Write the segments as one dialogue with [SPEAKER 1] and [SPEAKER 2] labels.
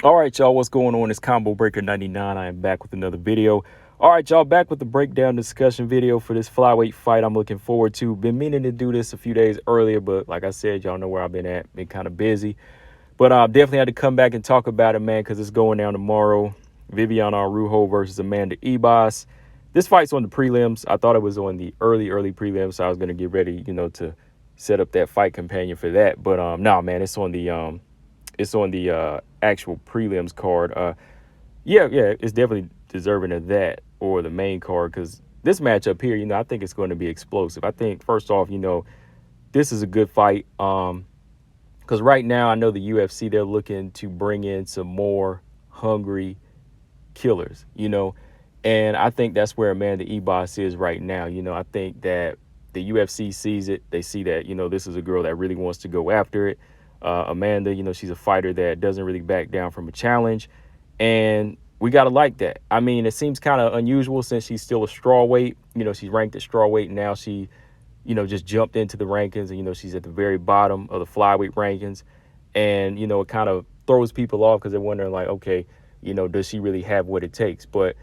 [SPEAKER 1] All right, y'all, what's going on? It's Combo Breaker 99. I am back with another video. All right, y'all, back with the breakdown discussion video for this flyweight fight I'm looking forward to. Been meaning to do this a few days earlier, but like I said, y'all know where I've been at. Been kind of busy. But definitely had to come back and talk about it, man, because it's going down tomorrow. Viviane Araujo versus Amanda Ribas. This fight's on the prelims. I thought it was on the early prelims, so I was going to get ready, to set up that fight companion for that. But no, man, it's on the actual prelims card. Yeah, it's definitely deserving of that or the main card because this matchup here, I think it's going to be explosive. I think first off, this is a good fight. Because right now I know the UFC, they're looking to bring in some more hungry killers, and I think that's where Amanda Ribas is right now. I think that the UFC sees it. They see that, this is a girl that really wants to go after it. Amanda, she's a fighter that doesn't really back down from a challenge. And we got to like that. I mean, it seems kind of unusual since she's still a strawweight. She's ranked at strawweight. Now she, just jumped into the rankings and, she's at the very bottom of the flyweight rankings. And, it kind of throws people off because they're wondering like, okay, does she really have what it takes? But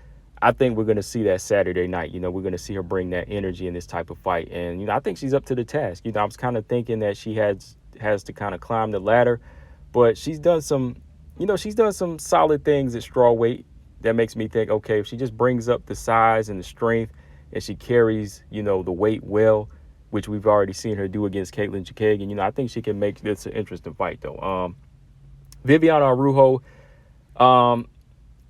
[SPEAKER 1] I think we're going to see that Saturday night. We're going to see her bring that energy in this type of fight. And, I think she's up to the task. I was kind of thinking that she has to kind of climb the ladder, but she's done some solid things at strawweight that makes me think, okay, if she just brings up the size and the strength and she carries, the weight well, which we've already seen her do against Caitlin Chikagan, I think she can make this an interesting fight though. Viviane Araujo,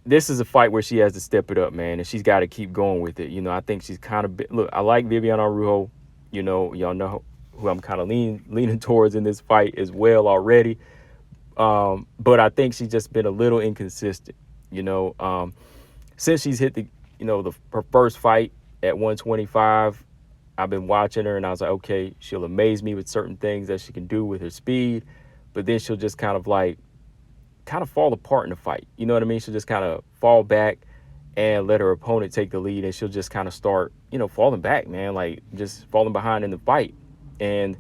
[SPEAKER 1] this is a fight where she has to step it up, man, and she's got to keep going with it. I think she's kind of look. I like Viviane Araujo. Y'all know who I'm kind of leaning towards in this fight as well already. But I think she's just been a little inconsistent. Since she's hit her first fight at 125, I've been watching her and I was like, okay, she'll amaze me with certain things that she can do with her speed, but then she'll just kind of fall apart in the fight. You know what I mean? She'll just kind of fall back and let her opponent take the lead, and she'll just kind of start, falling back, man, like just falling behind in the fight. And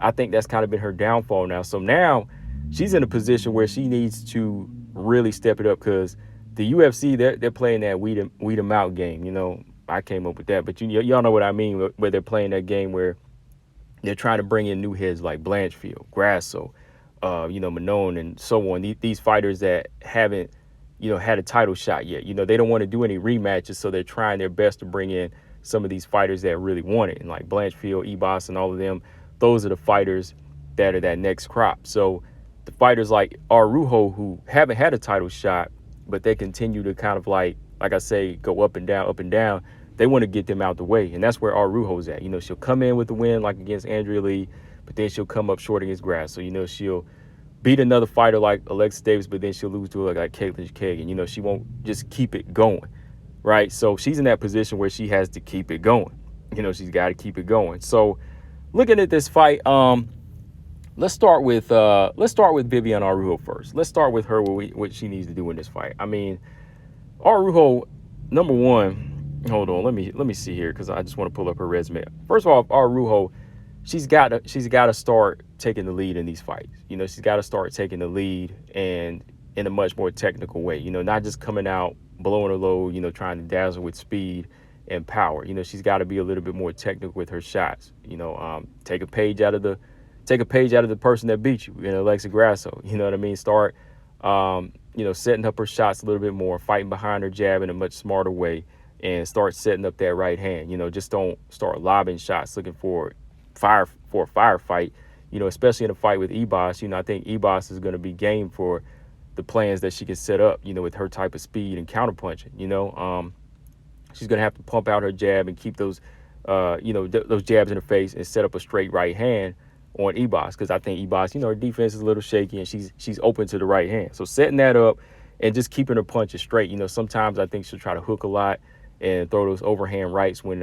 [SPEAKER 1] I think that's kind of been her downfall now. So now she's in a position where she needs to really step it up because the UFC, they're playing that weed 'em out game. I came up with that, but y'all know what I mean, where they're playing that game where they're trying to bring in new heads like Blanchfield, Grasso, Manon, and so on. These fighters that haven't, had a title shot yet. They don't want to do any rematches, so they're trying their best to bring in some of these fighters that really want it, and like Blanchfield, Ribas, and all of them. Those are the fighters that are that next crop. So the fighters like Araujo, who haven't had a title shot, but they continue to kind of like I say, go up and down. They want to get them out the way, and that's where Araujo's at. She'll come in with the win like against Andrea Lee, but then she'll come up short against Grass. So she'll beat another fighter like Alexa Davis, but then she'll lose to like Caitlin Chikagan. She won't just keep it going, right? So she's in that position where she has to keep it going. She's got to keep it going. So looking at this fight, let's start with Viviane Araujo first. Let's start with her, what she needs to do in this fight. I mean, Araujo, number one. Hold on, let me see here because I just want to pull up her resume. First of all, Araujo, she's got to start taking the lead in these fights. She's got to start taking the lead and in a much more technical way. Not just coming out blowing her load. Trying to dazzle with speed and power. She's got to be a little bit more technical with her shots. Take a page out of the person that beat you. Alexa Grasso. You know what I mean? Start, setting up her shots a little bit more, fighting behind her jab in a much smarter way, and start setting up that right hand. Just don't start lobbing shots looking for a firefight. Especially in a fight with Ribas. I think Ribas is going to be game for the plans that she can set up. With her type of speed and counterpunching. She's going to have to pump out her jab and keep those, those jabs in her face and set up a straight right hand on Ribas, because I think Ribas, her defense is a little shaky and she's open to the right hand. So setting that up and just keeping her punches straight. Sometimes I think she'll try to hook a lot and throw those overhand rights when,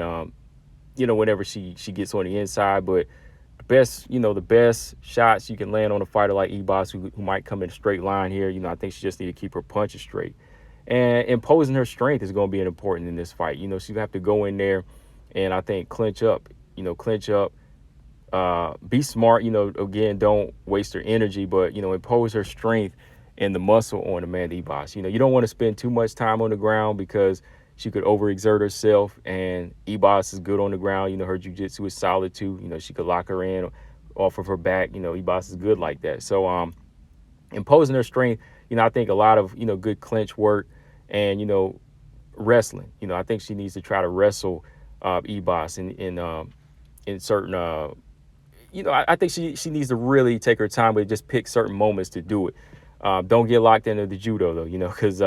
[SPEAKER 1] whenever she gets on the inside. But the best shots you can land on a fighter like Ribas, who might come in a straight line here, I think she just need to keep her punches straight. And imposing her strength is going to be important in this fight. She'll have to go in there and I think clinch up, be smart, again, don't waste her energy, but, impose her strength and the muscle on Amanda Ebas. You know, you don't want to spend too much time on the ground because she could overexert herself, and Ebas is good on the ground. You know, her jiu-jitsu is solid too. You know, she could lock her in off of her back. You know, Ebas is good like that. So imposing her strength, you know, I think a lot of, you know, good clinch work and, you know, wrestling. You know, I think she needs to try to wrestle Ebas in certain you know, I think she needs to really take her time, but just pick certain moments to do it. Don't get locked into the judo though, you know, because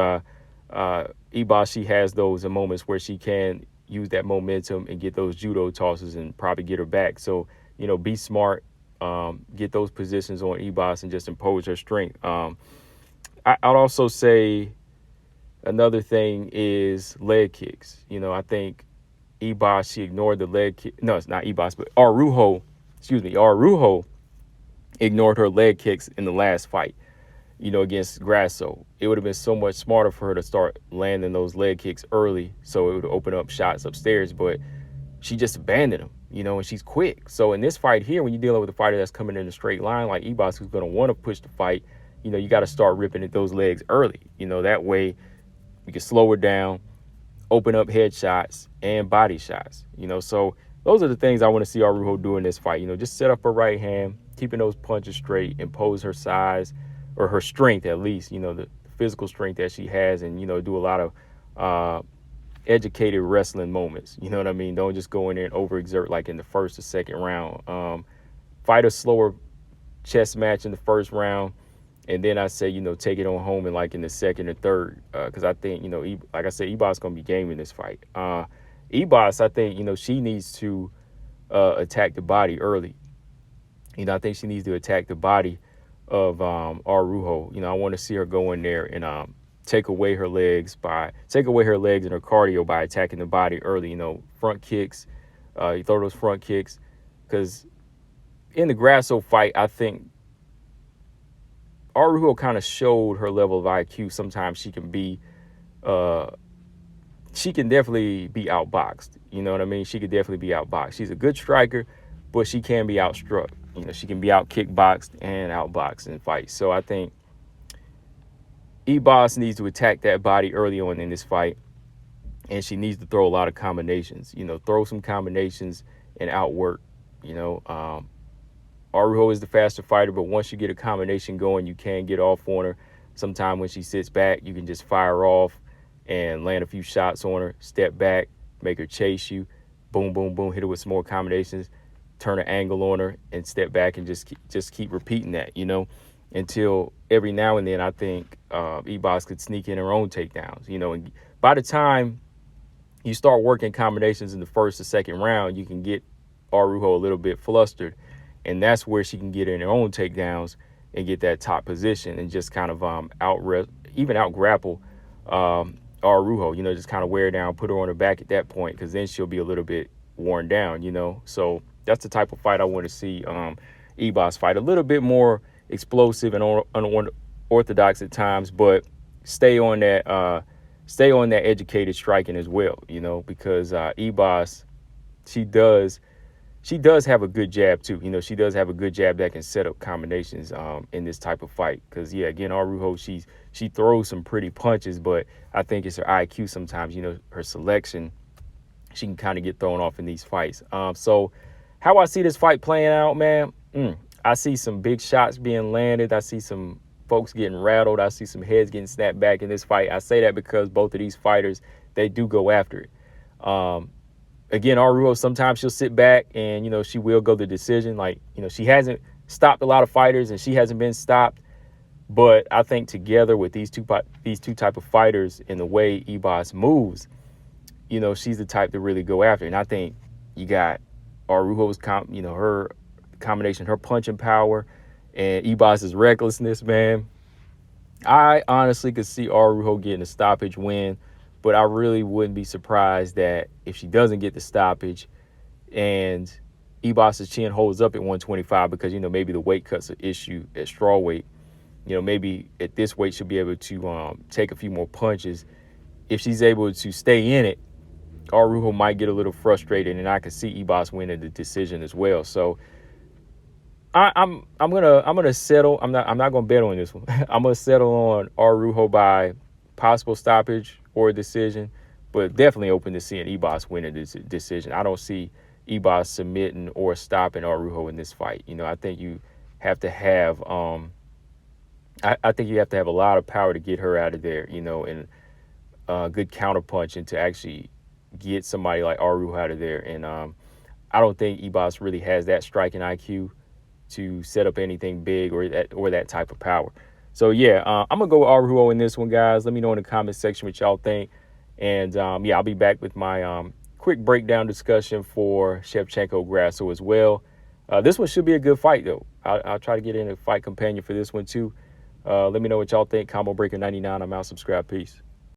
[SPEAKER 1] Ebas, she has those moments where she can use that momentum and get those judo tosses and probably get her back. So, you know, be smart, get those positions on Ebas and just impose her strength. I'd also say another thing is leg kicks. You know, I think Ebas, she ignored the leg kick. No, it's not Ebas, but Araujo ignored her leg kicks in the last fight, you know, against Grasso. It would have been so much smarter for her to start landing those leg kicks early so it would open up shots upstairs, but she just abandoned them, you know, and she's quick. So in this fight here, when you're dealing with a fighter that's coming in a straight line like Ebas, who's going to want to push the fight, you know, you got to start ripping at those legs early. You know, that way you can slow her down, open up headshots and body shots, you know. So those are the things I want to see Araujo do in this fight. You know, just set up her right hand, keeping those punches straight, impose her size or her strength at least, you know, the physical strength that she has, and, you know, do a lot of educated wrestling moments. You know what I mean? Don't just go in there and overexert like in the first or second round. Fight a slower chess match in the first round, and then I say, you know, take it on home in like in the second or third, because I think, you know, like I said, Ebas going to be game in this fight. Ebas, I think, you know, she needs to attack the body early. You know, I think she needs to attack the body of Araujo. You know, I want to see her go in there and take away her legs and her cardio by attacking the body early. You know, front kicks, you throw those front kicks, because in the Grasso fight, I think Araujo kind of showed her level of IQ. Sometimes she can definitely be outboxed. You know what I mean? She could definitely be outboxed. She's a good striker, but she can be outstruck. You know, she can be out kickboxed and outboxed in fights. So I think Ebas needs to attack that body early on in this fight, and she needs to throw a lot of combinations. You know, throw some combinations and outwork. You know, Araujo is the faster fighter, but once you get a combination going, you can get off on her. Sometime when she sits back, you can just fire off and land a few shots on her, step back, make her chase you, boom, boom, boom, hit her with some more combinations, turn an angle on her, and step back and just keep repeating that, you know, until every now and then I think Ebas could sneak in her own takedowns, you know. And by the time you start working combinations in the first or second round, you can get Araujo a little bit flustered, and that's where she can get in her own takedowns and get that top position and just kind of out grapple Araujo, you know, just kind of wear her down, put her on her back at that point, because then she'll be a little bit worn down, you know. So that's the type of fight I want to see Ebas fight. A little bit more explosive and unorthodox at times, but stay on that educated striking as well, you know, because Ebas, she does have a good jab too. You know, she does have a good jab that can set up combinations in this type of fight. Because, yeah, again, Araujo, she throws some pretty punches, but I think it's her IQ sometimes, you know, her selection. She can kind of get thrown off in these fights. So how I see this fight playing out, man, I see some big shots being landed. I see some folks getting rattled. I see some heads getting snapped back in this fight. I say that because both of these fighters, they do go after it. Again, Araujo, sometimes she'll sit back and, you know, she will go the decision. Like, you know, she hasn't stopped a lot of fighters and she hasn't been stopped. But I think together with these two type of fighters and the way Ebas moves, you know, she's the type to really go after. And I think you got Araujo's, her combination, her punching power and Ebas's recklessness, man. I honestly could see Araujo getting a stoppage win. But I really wouldn't be surprised that if she doesn't get the stoppage and Ebas's chin holds up at 125, because, you know, maybe the weight cut's an issue at strawweight. You know, maybe at this weight she'll be able to take a few more punches. If she's able to stay in it, Araujo might get a little frustrated, and I could see Ebas winning the decision as well. So I'm gonna settle. I'm not gonna bet on this one. I'm gonna settle on Araujo by possible stoppage or decision, but definitely open to seeing Ibas winning this decision. I don't see Ibas submitting or stopping Araujo in this fight. I think you have to have I think you have to have a lot of power to get her out of there. And good counterpunch and to actually get somebody like Araujo out of there. And I don't think Ibas really has that striking IQ to set up anything big or that type of power. So yeah, I'm gonna go with Araujo in this one, guys. Let me know in the comment section what y'all think, and yeah, I'll be back with my quick breakdown discussion for Shevchenko Grasso as well. This one should be a good fight though. I'll try to get in a fight companion for this one too. Let me know what y'all think. Combo Breaker 99. I'm out. Subscribe. Peace.